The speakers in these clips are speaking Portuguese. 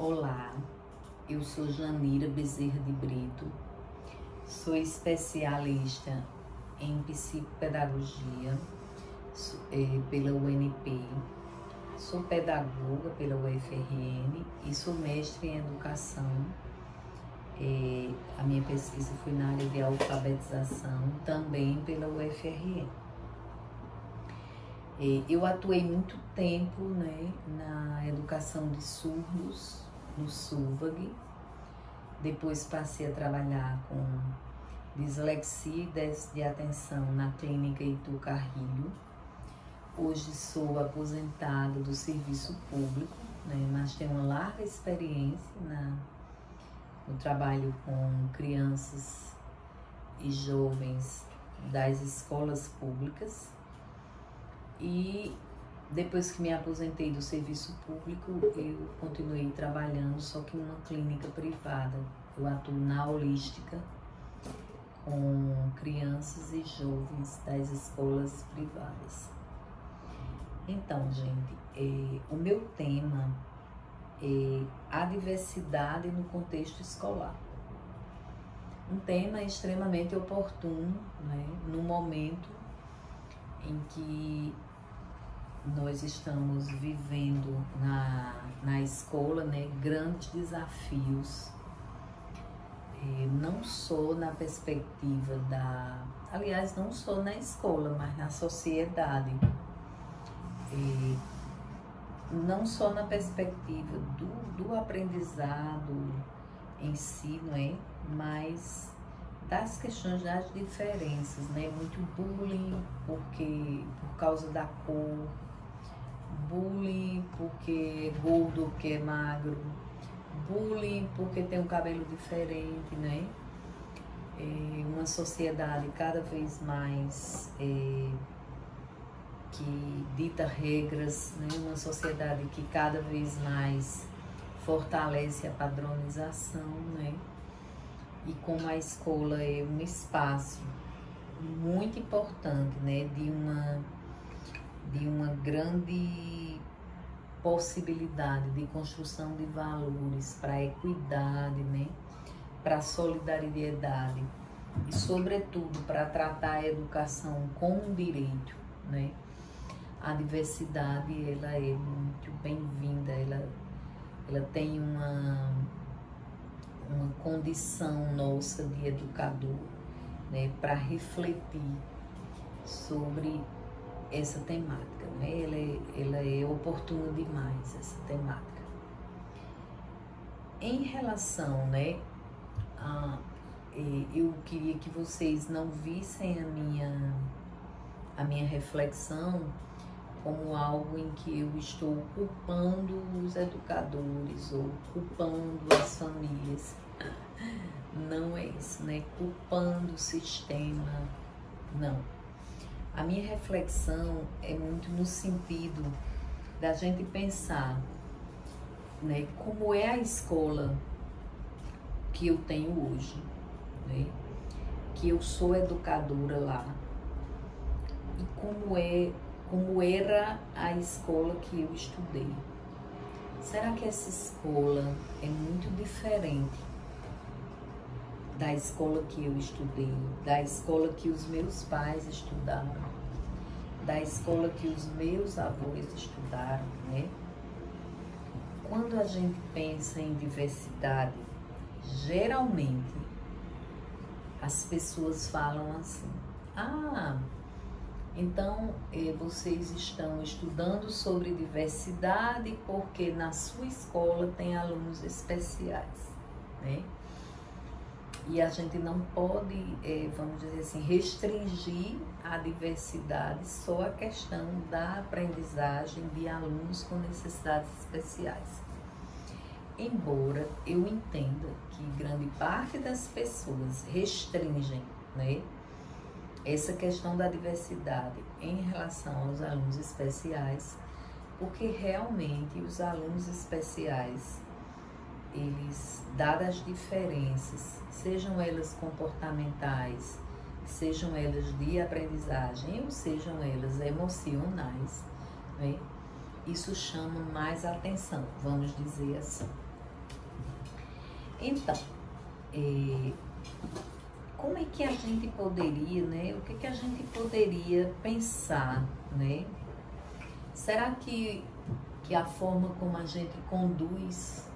Olá, eu sou Janira Bezerra de Brito, sou especialista em psicopedagogia pela UNP, sou pedagoga pela UFRN e sou mestre em educação. A minha pesquisa foi na área de alfabetização, também pela UFRN. Eu atuei muito tempo, na educação de surdos, no SUVAG. Depois passei a trabalhar com dislexia e déficit de atenção na clínica Itu Carrilho. Hoje sou aposentada do serviço público, mas tenho uma larga experiência no trabalho com crianças e jovens das escolas públicas. E depois que me aposentei do serviço público, eu continuei trabalhando, só que em uma clínica privada. Eu atuo na holística com crianças e jovens das escolas privadas. Então, gente, o meu tema é a diversidade no contexto escolar. Um tema extremamente oportuno, no momento em que nós estamos vivendo na escola, grandes desafios, não só na perspectiva aliás, não só na escola, mas na sociedade, não só na perspectiva do aprendizado em si, mas das questões das diferenças, muito bullying por causa da cor, bullying porque é gordo ou que é magro, bullying porque tem um cabelo diferente, uma sociedade cada vez mais que dita regras, uma sociedade que cada vez mais fortalece a padronização, e como a escola é um espaço muito importante, de uma grande possibilidade de construção de valores para a equidade, para a solidariedade e, sobretudo, para tratar a educação como um direito, A diversidade, ela é muito bem-vinda, ela tem uma condição nossa de educador, para refletir sobre essa temática, ela é oportuna demais, essa temática. Em relação, eu queria que vocês não vissem a minha reflexão como algo em que eu estou culpando os educadores ou culpando as famílias. Não é isso, culpando o sistema, não. A minha reflexão é muito no sentido da gente pensar, como é a escola que eu tenho hoje, que eu sou educadora lá, e como era a escola que eu estudei. Será que essa escola é muito diferente da escola que eu estudei, da escola que os meus pais estudaram, da escola que os meus avós estudaram, Quando a gente pensa em diversidade, geralmente as pessoas falam assim: então vocês estão estudando sobre diversidade porque na sua escola tem alunos especiais, E a gente não pode, vamos dizer assim, restringir a diversidade só à questão da aprendizagem de alunos com necessidades especiais. Embora eu entenda que grande parte das pessoas restringem, essa questão da diversidade em relação aos alunos especiais, porque realmente os alunos especiais, eles, dadas as diferenças, sejam elas comportamentais, sejam elas de aprendizagem ou sejam elas emocionais, isso chama mais atenção, vamos dizer assim. Então, como é que a gente poderia, né? O que a gente poderia pensar, né? Será que a forma como a gente conduz,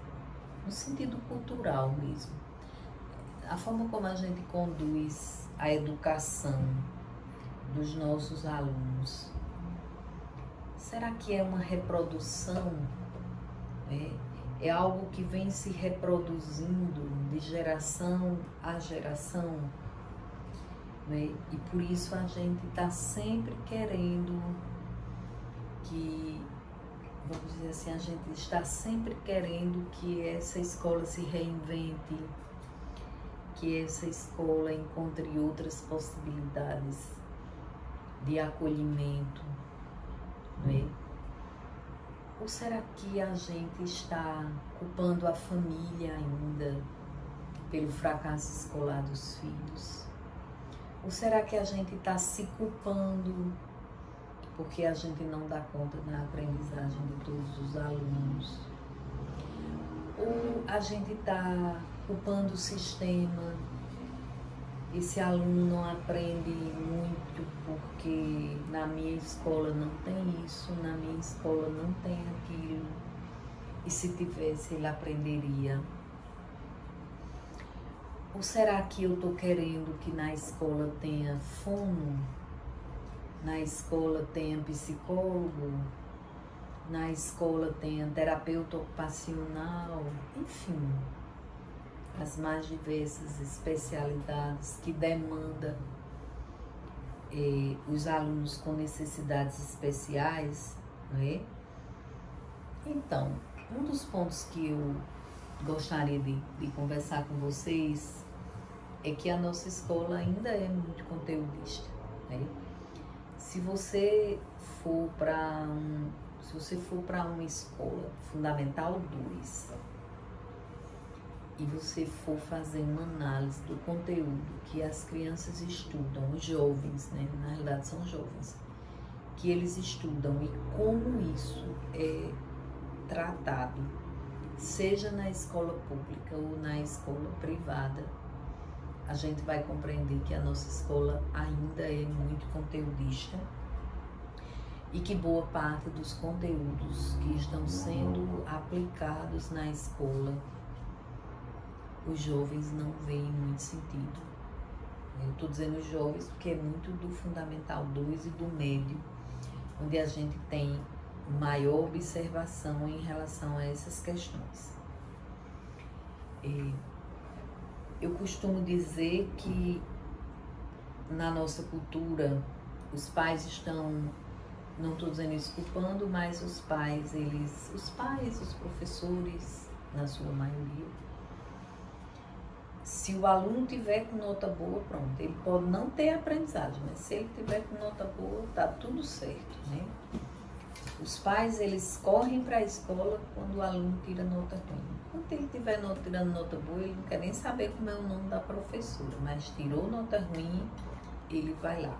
no sentido cultural mesmo, a forma como a gente conduz a educação dos nossos alunos, será que é uma reprodução, né? É algo que vem se reproduzindo de geração a geração, né? E por isso a gente está sempre querendo que, vamos dizer assim, a gente está sempre querendo que essa escola se reinvente, que essa escola encontre outras possibilidades de acolhimento, né? Ou será que a gente está culpando a família ainda pelo fracasso escolar dos filhos? Ou será que a gente está se culpando porque a gente não dá conta da aprendizagem de todos os alunos? Ou a gente está culpando o sistema? Esse aluno não aprende muito porque na minha escola não tem isso, na minha escola não tem aquilo. E se tivesse, ele aprenderia. Ou será que eu estou querendo que na escola tenha fono, na escola tenha psicólogo, na escola tenha terapeuta ocupacional, enfim, as mais diversas especialidades que demandam os alunos com necessidades especiais, não é? Então, um dos pontos que eu gostaria de conversar com vocês é que a nossa escola ainda é muito conteudista, né? Se você for para uma escola Fundamental 2 e você for fazer uma análise do conteúdo que as crianças estudam, os jovens, né? Na realidade são jovens, que eles estudam e como isso é tratado, seja na escola pública ou na escola privada, a gente vai compreender que a nossa escola ainda é muito conteudista e que boa parte dos conteúdos que estão sendo aplicados na escola, os jovens não veem muito sentido. Eu estou dizendo os jovens porque é muito do Fundamental 2 e do médio, onde a gente tem maior observação em relação a essas questões. Eu costumo dizer que na nossa cultura os pais estão, não estou dizendo isso culpando, mas os pais, os professores, na sua maioria, se o aluno tiver com nota boa, pronto, ele pode não ter aprendizagem, mas se ele tiver com nota boa, tá tudo certo, né? Os pais, eles correm para a escola quando o aluno tira nota ruim. Quando ele estiver tirando nota boa, ele não quer nem saber como é o nome da professora, mas tirou nota ruim, ele vai lá.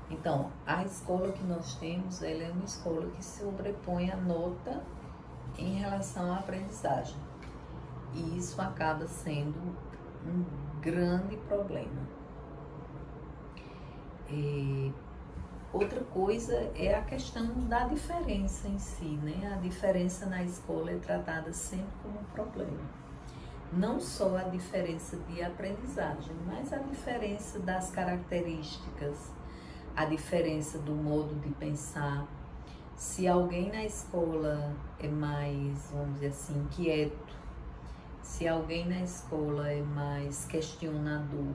Então, a escola que nós temos, ela é uma escola que se sobrepõe a nota em relação à aprendizagem. E isso acaba sendo um grande problema. Outra coisa é a questão da diferença em si, né? A diferença na escola é tratada sempre como um problema. Não só a diferença de aprendizagem, mas a diferença das características, a diferença do modo de pensar. Se alguém na escola é mais, vamos dizer assim, inquieto, se alguém na escola é mais questionador,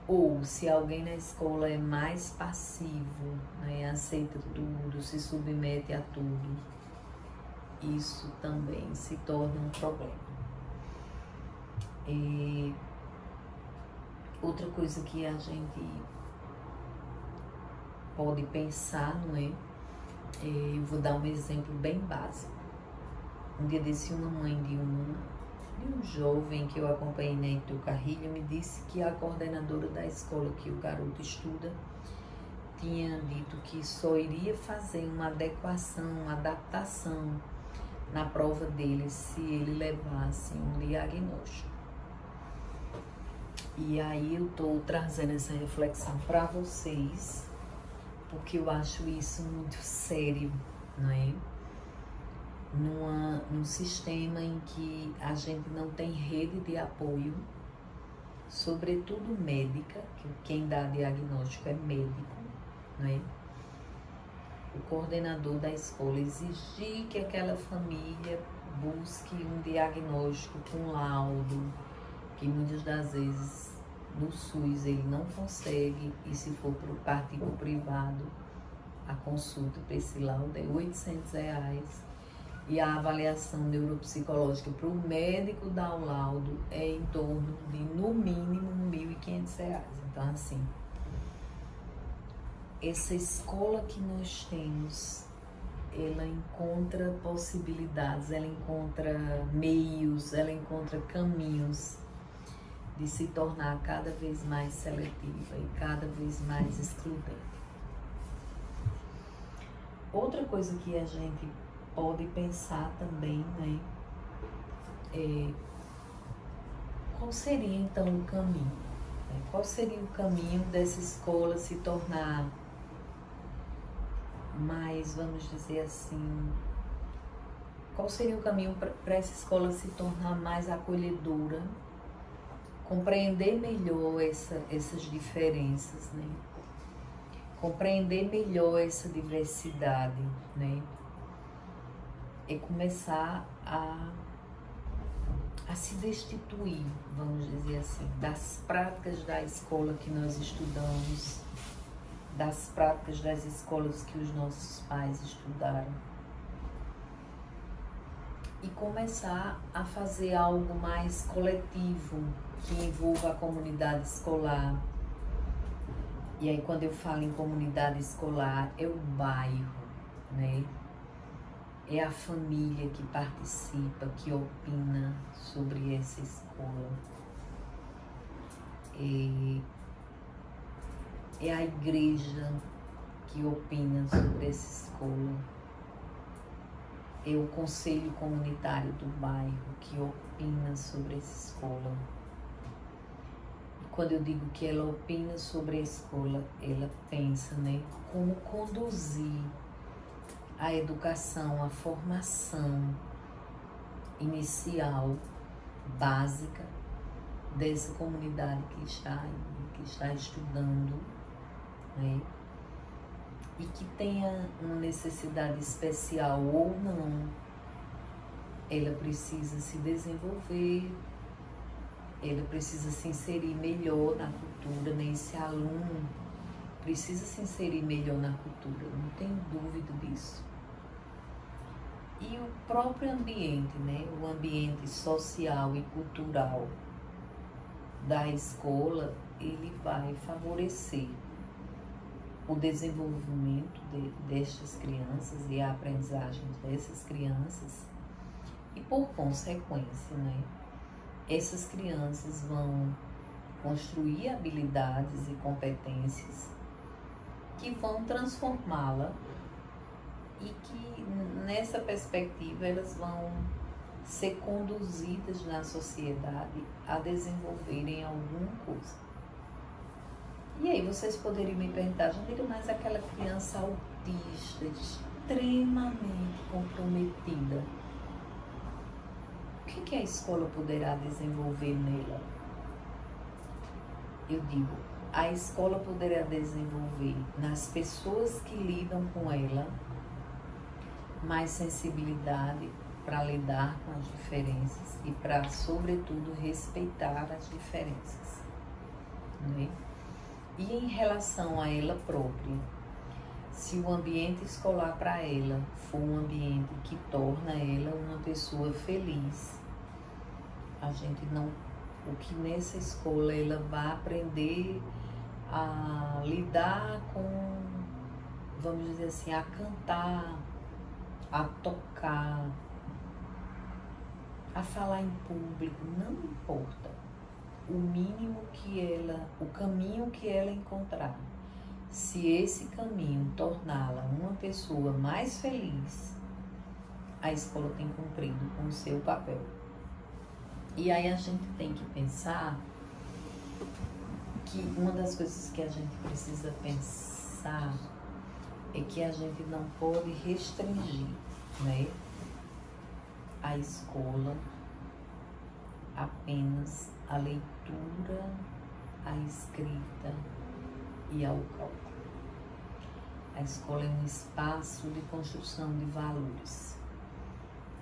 ou se alguém na escola é mais passivo, né, aceita tudo, se submete a tudo, isso também se torna um problema. Outra coisa que a gente pode pensar, não é? Eu vou dar um exemplo bem básico. Um dia desse, uma mãe de um jovem que eu acompanhei na Heitor Carrilho me disse que a coordenadora da escola que o garoto estuda tinha dito que só iria fazer uma adequação, uma adaptação na prova dele se ele levasse um diagnóstico. E aí eu tô trazendo essa reflexão para vocês, porque eu acho isso muito sério, não é? Num sistema em que a gente não tem rede de apoio, sobretudo médica, que quem dá diagnóstico é médico, não é? O coordenador da escola exigir que aquela família busque um diagnóstico com laudo, que muitas das vezes no SUS ele não consegue, e se for para o partido privado, a consulta para esse laudo é R$800, e a avaliação neuropsicológica para o médico dar o laudo é em torno de, no mínimo, R$1.500. Então, assim, essa escola que nós temos, ela encontra possibilidades, ela encontra meios, ela encontra caminhos de se tornar cada vez mais seletiva e cada vez mais excludente. Outra coisa que a gente pode pensar também, né, qual seria então o caminho? Qual seria o caminho dessa escola se tornar mais, vamos dizer assim, qual seria o caminho para essa escola se tornar mais acolhedora, compreender melhor essas diferenças, né? Compreender melhor essa diversidade, né? E começar a se destituir, vamos dizer assim, das práticas da escola que nós estudamos, das práticas das escolas que os nossos pais estudaram, e começar a fazer algo mais coletivo, que envolva a comunidade escolar. E aí, quando eu falo em comunidade escolar, é o bairro, né? É a família que participa, que opina sobre essa escola. É a igreja que opina sobre essa escola. É o conselho comunitário do bairro que opina sobre essa escola. E quando eu digo que ela opina sobre a escola, ela pensa, né, como conduzir a educação, a formação inicial, básica dessa comunidade que está estudando, né? E que tenha uma necessidade especial ou não, ela precisa se desenvolver, ela precisa se inserir melhor na cultura, né? Esse aluno precisa se inserir melhor na cultura, não tenho dúvida disso. E o próprio ambiente, né? O ambiente social e cultural da escola, ele vai favorecer o desenvolvimento destas crianças e a aprendizagem dessas crianças, e por consequência, né, essas crianças vão construir habilidades e competências que vão transformá-la, e que nessa perspectiva elas vão ser conduzidas na sociedade a desenvolverem alguma coisa. E aí vocês poderiam me perguntar, Jandira, mas aquela criança autista, extremamente comprometida, o que a escola poderá desenvolver nela? Eu digo, a escola poderá desenvolver nas pessoas que lidam com ela mais sensibilidade para lidar com as diferenças e para, sobretudo, respeitar as diferenças, né? E em relação a ela própria, se o ambiente escolar para ela for um ambiente que torna ela uma pessoa feliz, a gente não, o que nessa escola ela vai aprender a lidar com, vamos dizer assim, a cantar, a tocar, a falar em público, não importa. O mínimo que ela, o caminho que ela encontrar, se esse caminho torná-la uma pessoa mais feliz, a escola tem cumprido com o seu papel. E aí a gente tem que pensar que uma das coisas que a gente precisa pensar é que a gente não pode restringir, né, a escola apenas à leitura, à escrita e ao cálculo. A escola é um espaço de construção de valores.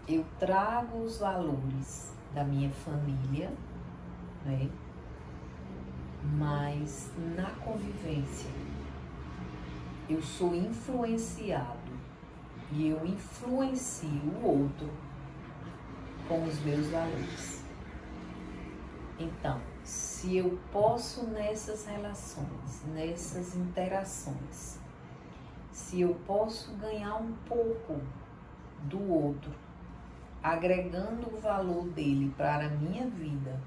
Eu trago os valores da minha família, né, mas na convivência eu sou influenciado e eu influencio o outro com os meus valores. Então, se eu posso nessas relações, nessas interações, se eu posso ganhar um pouco do outro, agregando o valor dele para a minha vida,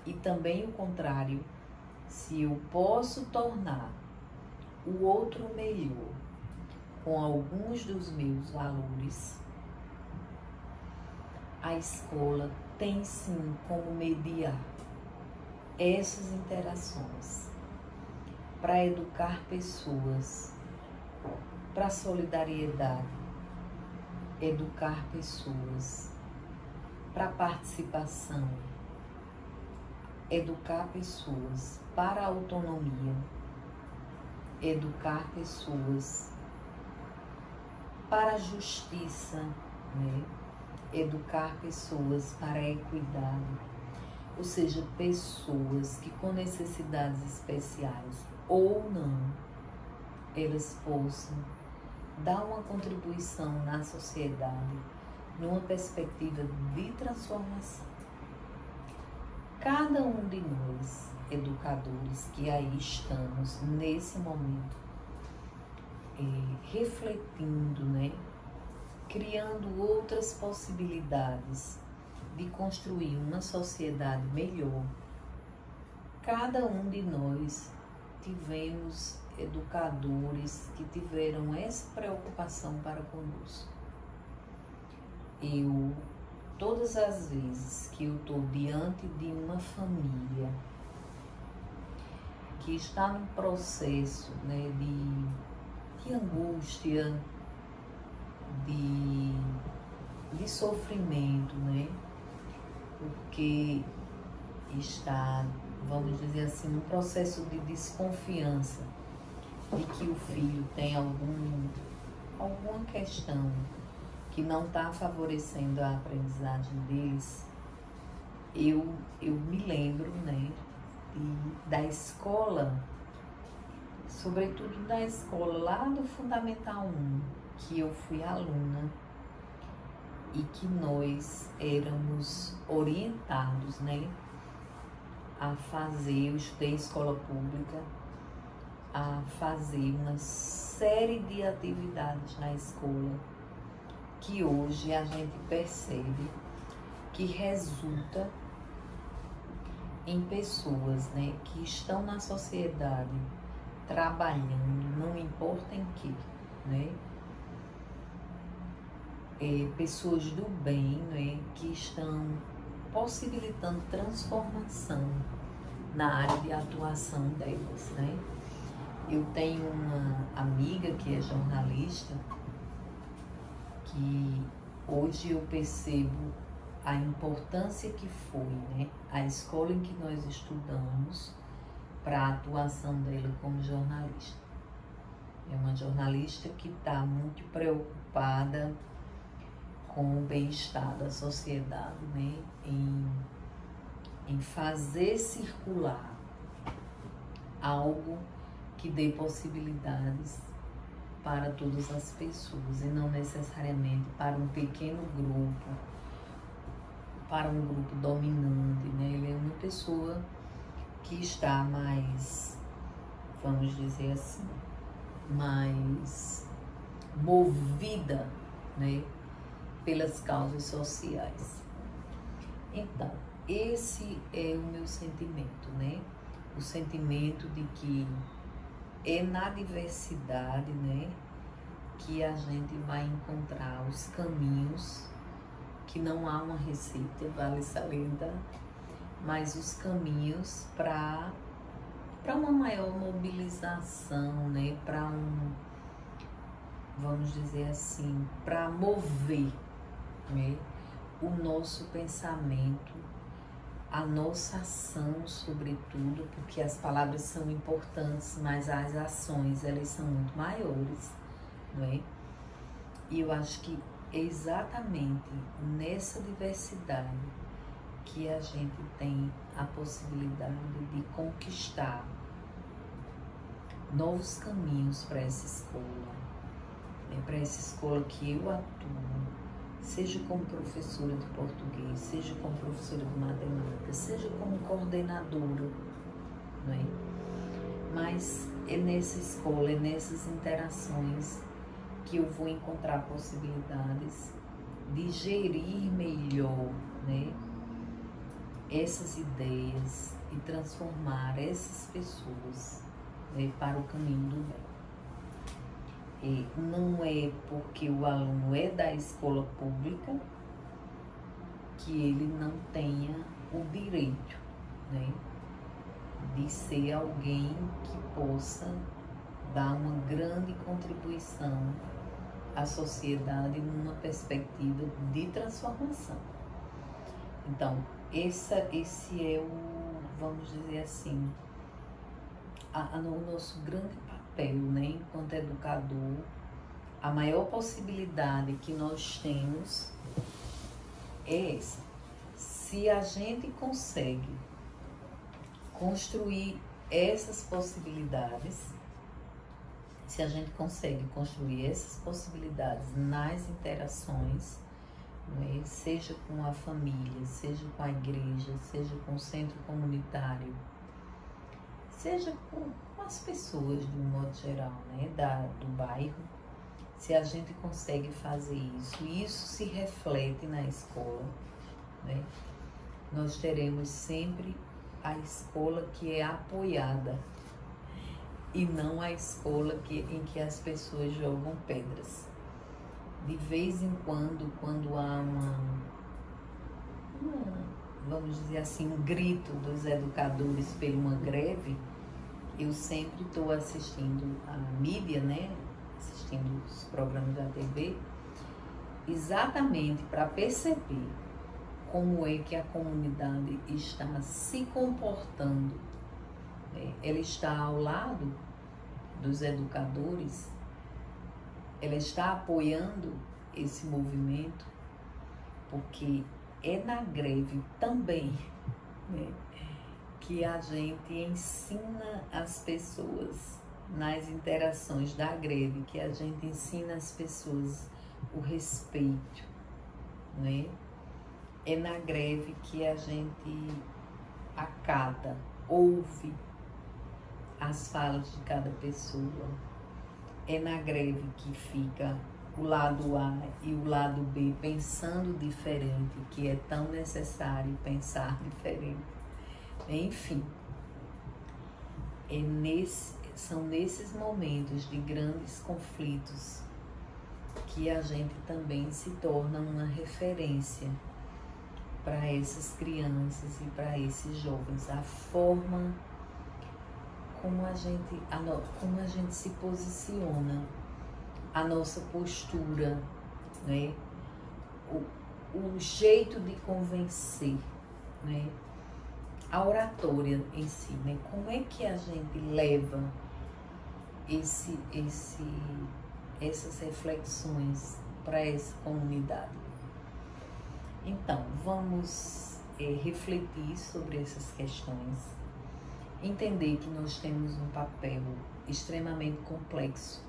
e também o contrário, se eu posso tornar o outro melhor com alguns dos meus valores, a escola tem sim como mediar essas interações para educar pessoas, para solidariedade, educar pessoas para participação, educar pessoas para autonomia, educar pessoas para justiça, né? Educar pessoas para a equidade, ou seja, pessoas que com necessidades especiais ou não, elas possam dar uma contribuição na sociedade numa perspectiva de transformação. Cada um de nós, educadores que aí estamos nesse momento, refletindo, né, criando outras possibilidades de construir uma sociedade melhor, cada um de nós tivemos educadores que tiveram essa preocupação para conosco. Todas as vezes que eu estou diante de uma família que está num processo, né, de angústia, de sofrimento, né, porque está, vamos dizer assim, num processo de desconfiança de que o filho tem alguma questão que não está favorecendo a aprendizagem deles, eu me lembro, né, da escola, sobretudo da escola lá do Fundamental 1, que eu fui aluna e que nós éramos orientados, né, a fazer, eu estudei escola pública, a fazer uma série de atividades na escola que hoje a gente percebe que resulta em pessoas, né, que estão na sociedade trabalhando, não importa em que, né, pessoas do bem, né, que estão possibilitando transformação na área de atuação delas, né. Eu tenho uma amiga que é jornalista, que hoje eu percebo a importância que foi, né, a escola em que nós estudamos para a atuação dela como jornalista. É uma jornalista que está muito preocupada com o bem-estar da sociedade, né, em fazer circular algo que dê possibilidades para todas as pessoas e não necessariamente para um pequeno grupo, para um grupo dominante, né? Ele é uma pessoa que está mais, vamos dizer assim, mais movida, né, pelas causas sociais. Então, esse é o meu sentimento, né? O sentimento de que é na diversidade, né, que a gente vai encontrar os caminhos, que não há uma receita, vale salientar, mas os caminhos para uma maior mobilização, né? Para vamos dizer assim, para mover, né? O nosso pensamento, a nossa ação, sobretudo, porque as palavras são importantes, mas as ações, elas são muito maiores, não é? E eu acho que é exatamente nessa diversidade que a gente tem a possibilidade de conquistar novos caminhos para essa escola, né? Para essa escola que eu atuo, seja como professora de português, seja como professora de matemática, seja como coordenadora, não é? Mas é nessa escola, é nessas interações que eu vou encontrar possibilidades de gerir melhor, né, essas ideias e transformar essas pessoas, né, para o caminho do bem. E não é porque o aluno é da escola pública que ele não tenha o direito, né, de ser alguém que possa dar uma grande contribuição à sociedade numa perspectiva de transformação. Então, esse é o, vamos dizer assim, o nosso grande papel, né, enquanto educador. A maior possibilidade que nós temos é essa. Se a gente consegue construir essas possibilidades, se a gente consegue construir essas possibilidades nas interações, né, seja com a família, seja com a igreja, seja com o centro comunitário, seja com as pessoas de um modo geral, né, do bairro, se a gente consegue fazer isso, e isso se reflete na escola, né, nós teremos sempre a escola que é apoiada e não a escola em que as pessoas jogam pedras. De vez em quando há vamos dizer assim, um grito dos educadores por uma greve, eu sempre estou assistindo a mídia, né, assistindo os programas da TV, exatamente para perceber como é que a comunidade está se comportando. Ela está ao lado dos educadores, ela está apoiando esse movimento, porque é na greve também, né, que a gente ensina as pessoas, nas interações da greve, que a gente ensina as pessoas o respeito, né? É na greve que a gente acata, ouve as falas de cada pessoa. É na greve que fica o lado A e o lado B pensando diferente, que é tão necessário pensar diferente. Enfim, são nesses momentos de grandes conflitos que a gente também se torna uma referência para essas crianças e para esses jovens. A forma como a gente se posiciona, a nossa postura, né? O jeito de convencer, né? A oratória em si, né? Como é que a gente leva essas reflexões para essa comunidade? Então, vamos refletir sobre essas questões, entender que nós temos um papel extremamente complexo.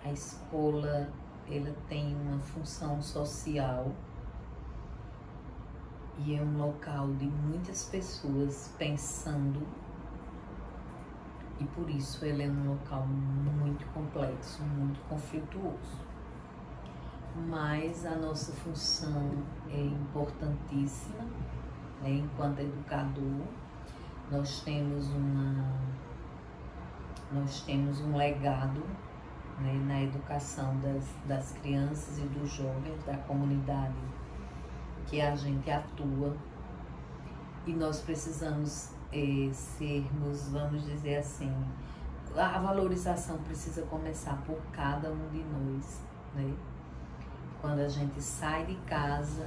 A escola, ela tem uma função social e é um local de muitas pessoas pensando, e por isso ela é um local muito complexo, muito conflituoso. Mas a nossa função é importantíssima, né? Enquanto educador, nós temos um legado, né, na educação das crianças e dos jovens da comunidade que a gente atua. E nós precisamos sermos, vamos dizer assim, a valorização precisa começar por cada um de nós, né? Quando a gente sai de casa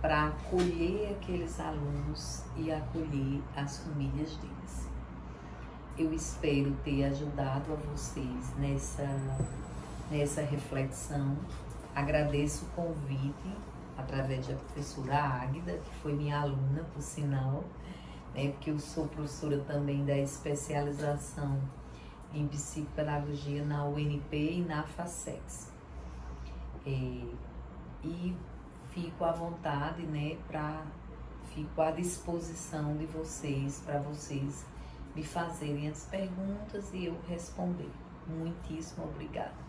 para acolher aqueles alunos e acolher as famílias deles. Eu espero ter ajudado a vocês nessa reflexão. Agradeço o convite através da professora Águida, que foi minha aluna, por sinal, né, porque eu sou professora também da especialização em psicopedagogia na UNP e na FASEX. E fico à vontade, né, fico à disposição de vocês, para vocês me fazerem as perguntas e eu responder. Muitíssimo obrigada.